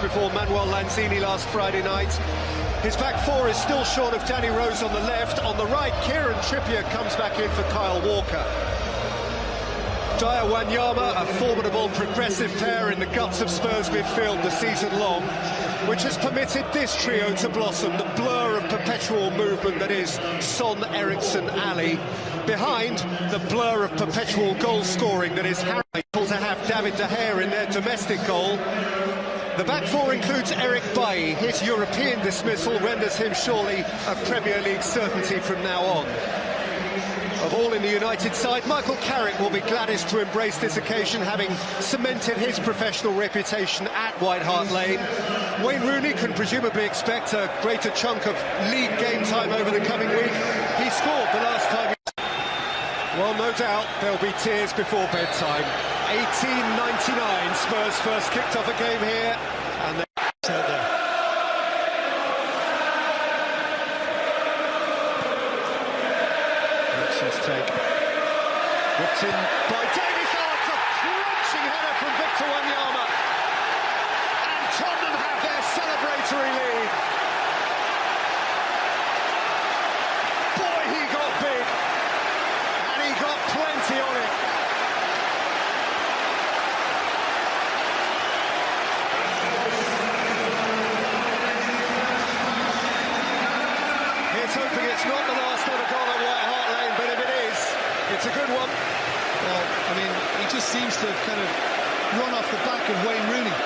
before Manuel Lanzini last Friday night. His back four is still short of Danny Rose on the left. On the right, Kieran Trippier comes back in for Kyle Walker. Dyer Wanyama, a formidable progressive player in the guts of Spurs midfield the season long, which has permitted this trio to blossom, the blur of perpetual movement that is Son, Eriksen, Ali. Behind, the blur of perpetual goal scoring that is Harry, to have David De Gea in their domestic goal. The back four includes Eric Bailly. His European dismissal renders him surely a Premier League certainty from now on. Of all in the United side, Michael Carrick will be gladdest to embrace this occasion, having cemented his professional reputation at White Hart Lane. Wayne Rooney can presumably expect a greater chunk of league game time over the coming week. He scored the last time. Well, no doubt there'll be tears before bedtime. 1899, Spurs first kicked off a game here, and they out there. Eriksen's take. Whipped in by Davies. Oh, it's a crunching header from Victor Wanyama. And Tottenham have their celebratory lead. Boy, he got big. And he got plenty on it. Here's hoping it's not the last ever goal at White Hart Lane, but if it is, it's a good one. Well, I mean, he just seems to have kind of run off the back of Wayne Rooney.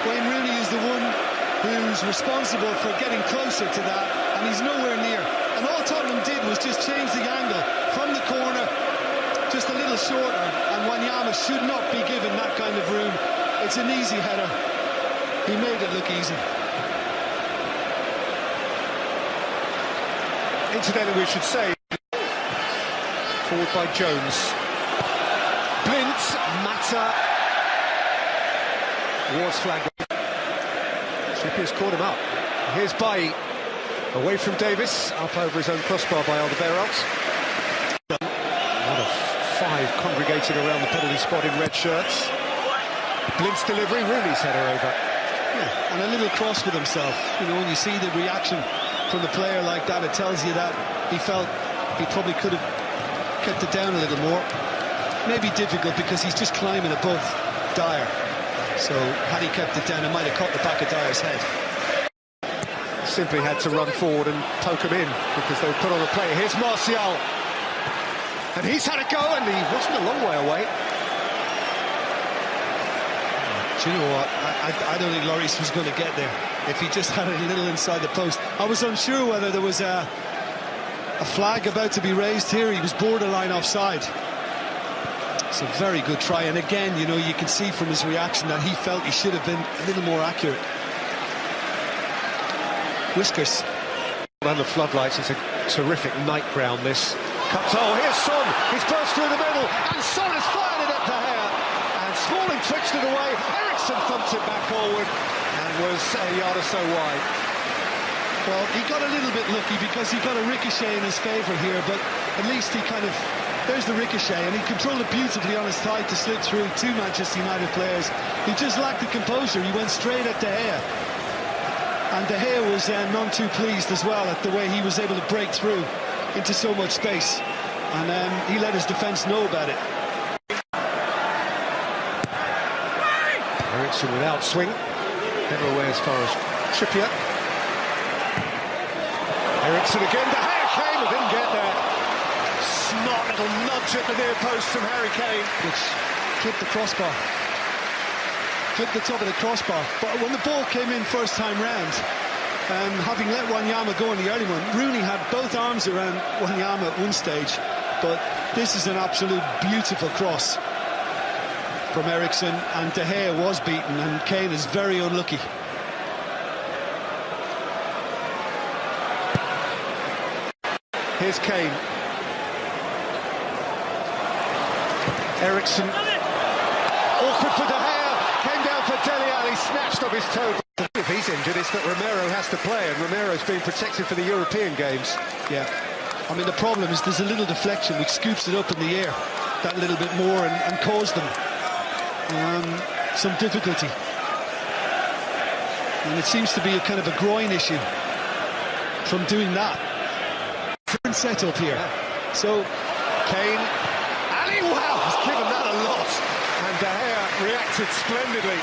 Wayne Rooney is the one who's responsible for getting closer to that, and he's nowhere near. And all Tottenham did was just change the angle from the corner, just a little shorter, and Wanyama should not be given that kind of room. It's an easy header. He made it look easy. Incidentally, we should say, forward by Jones. Blint, Mata. Was flagged. Trippier's caught him up. Here's Bailly. Away from Davis, up over his own crossbar by Alderweireld. One of five congregated around the penalty spot in red shirts. Blint's delivery, Rooney's header over. Yeah, and a little cross with himself. You know, when you see the reaction from the player like that, it tells you that he felt he probably could have kept it down a little more. Maybe difficult because he's just climbing above Dyer. So had he kept it down, it might have caught the back of Dyer's head. Simply had to run forward and poke him in because they were put on the play. Here's Martial. And he's had a go, and he wasn't a long way away. Do you know what? I don't think Lloris was going to get there if he just had it a little inside the post. I was unsure whether there was a flag about to be raised here. He was borderline offside. It's a very good try, and again, you know, you can see from his reaction that he felt he should have been a little more accurate. Whiskers. And the floodlights, it's a terrific night ground, this. Oh, here's Son. He's burst through the middle, and Son has fired it at De Gea. And Smalling twitched it away. Eriksen thumped it back forward and was a yard or so wide. Well, he got a little bit lucky because he got a ricochet in his favour here, but at least he kind of... There's the ricochet, and he controlled it beautifully on his thigh to slip through two Manchester United players. He just lacked the composure. He went straight at De Gea. And De Gea was none too pleased as well at the way he was able to break through into so much space. And he let his defence know about it. Eriksen without swing. Never away as far as Trippier. Eriksen again. De Gea came and didn't get there. Smart little nudge at the near post from Harry Kane, which clipped the crossbar. Clipped the top of the crossbar. But when the ball came in first time round, having let Wanyama go in the early one, Rooney had both arms around Wanyama at one stage. But this is an absolute beautiful cross from Eriksen, and De Gea was beaten, and Kane is very unlucky. Here's Kane. Eriksen. Awkward for De Gea. Came down for Dele Alli, snatched off his toe. If he's injured, it's that Romero has to play, and Romero's being protected for the European games. Yeah. I mean, the problem is there's a little deflection which scoops it up in the air that little bit more and caused them some difficulty. And it seems to be a kind of a groin issue from doing that. Different setup here. Yeah. So Kane. Ali, wow, has given that a lot. And De Gea reacted splendidly.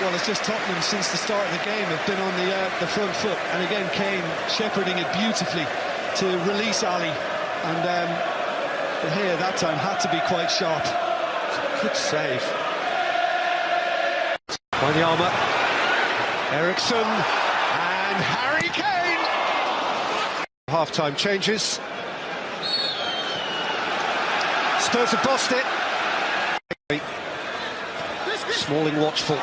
well, it's just Tottenham since the start of the game have been on the front foot. And again, Kane shepherding it beautifully to release Ali. And De Gea that time had to be quite sharp. Good save. Wanyama, Eriksson, and Harry Kane. Half-time changes. Spurs have bossed it. Smalling watchful.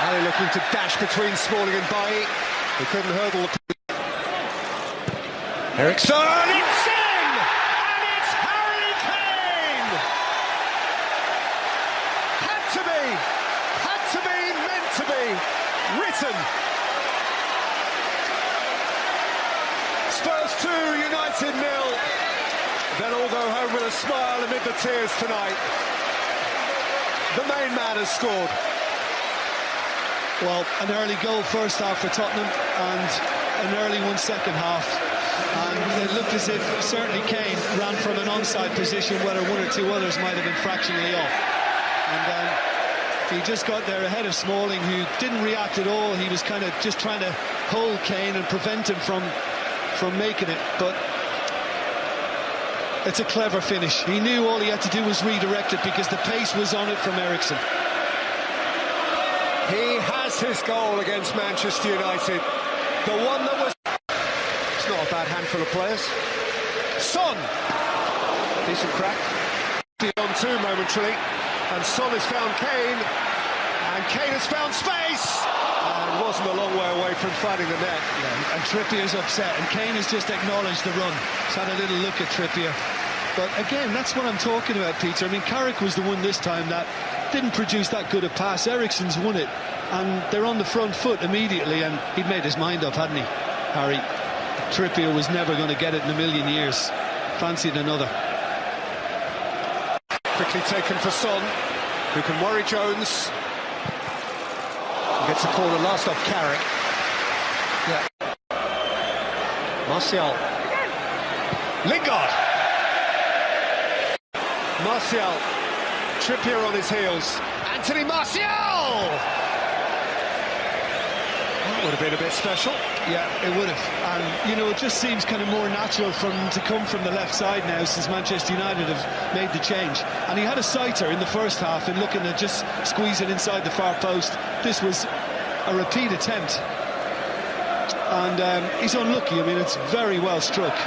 Ali looking to dash between Smalling and Bailly. They couldn't hurdle the... Eriksson, it's in! And it's Harry Kane! Had to be, meant to be, written. Spurs 2, United 0. They'll all go home with a smile amid the tears tonight. The main man has scored. Well, an early goal first half for Tottenham and an early one second half. And it looked as if certainly Kane ran from an onside position, whether one or two others might have been fractionally off. And he just got there ahead of Smalling, who didn't react at all. He was kind of just trying to hold Kane and prevent him from making it. But it's a clever finish. He knew all he had to do was redirect it because the pace was on it from Eriksson. He has his goal against Manchester United. The one that was... It's not a bad handful of players. Son! Decent crack. On two momentarily. And Son has found Kane. And Kane has found space! And wasn't a long way away from finding the net. Yeah, and Trippier's upset. And Kane has just acknowledged the run. He's had a little look at Trippier. But again, that's what I'm talking about, Peter. I mean, Carrick was the one this time that didn't produce that good a pass. Eriksson's won it, and they're on the front foot immediately, and he'd made his mind up, hadn't he, Harry? Trippier was never going to get it in a million years. Fancied another. Quickly taken for Son, who can worry Jones. He gets a corner last off Carrick. Yeah. Martial. Lingard. Martial. Trippier on his heels. Anthony Martial! That would have been a bit special. Yeah, it would have. And, you know, it just seems kind of more natural for him to come from the left side now since Manchester United have made the change. And he had a sighter in the first half and looking to just squeeze it inside the far post. This was a repeat attempt. And he's unlucky. I mean, it's very well struck.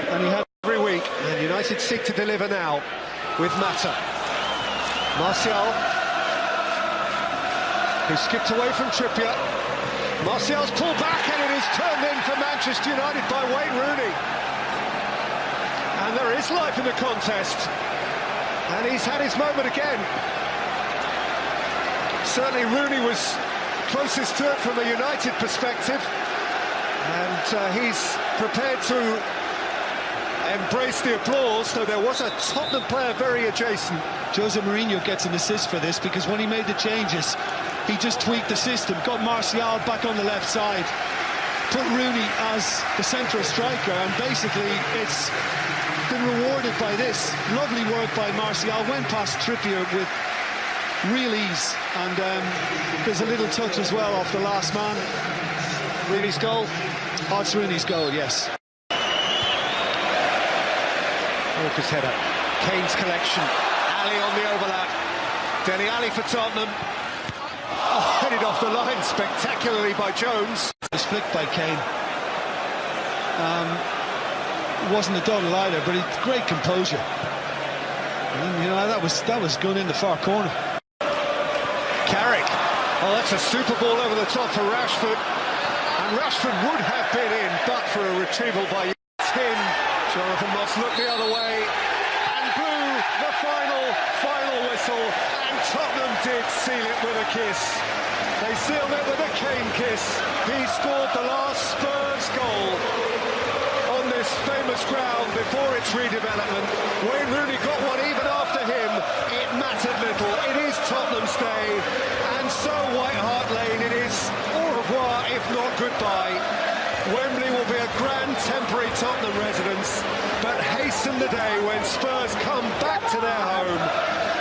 And he had every week. And United seek to deliver now with Mata. Martial, who skipped away from Trippier. Martial's pulled back and it is turned in for Manchester United by Wayne Rooney. And there is life in the contest. And he's had his moment again. Certainly Rooney was closest to it from a United perspective. And he's prepared to embrace the applause, though there was a Tottenham player very adjacent. Jose Mourinho gets an assist for this because when he made the changes, he just tweaked the system, got Martial back on the left side, put Rooney as the central striker, and basically it's been rewarded by this. Lovely work by Martial, went past Trippier with real ease, and there's a little touch as well off the last man. Rooney's goal? Oh, it's Rooney's goal, yes. Walker's header. Kane's collection. Ali on the overlap. Dele Alli for Tottenham. Oh, headed off the line spectacularly by Jones. It's flicked by Kane. Wasn't a double either, but it's great composure. And, you know, that was going in the far corner. Carrick. Oh, that's a super ball over the top for Rashford. And Rashford would have been in, but for a retrieval by Tin. Jonathan Moss looked the other way and blew the final whistle, and Tottenham did seal it with a kiss. They sealed it with a Kane kiss. He scored the last Spurs goal on this famous ground before its redevelopment. Wayne Rooney got one even after him. It mattered little. It is Tottenham's day, and so White Hart Lane it is au revoir, if not goodbye. Wembley will be a grand temporary Tottenham residence, but hasten the day when Spurs come back to their home,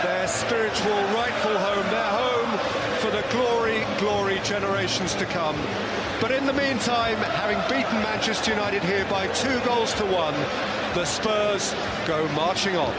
their spiritual rightful home, their home for the glory generations to come. But in the meantime, having beaten Manchester United here by 2-1, the Spurs go marching on.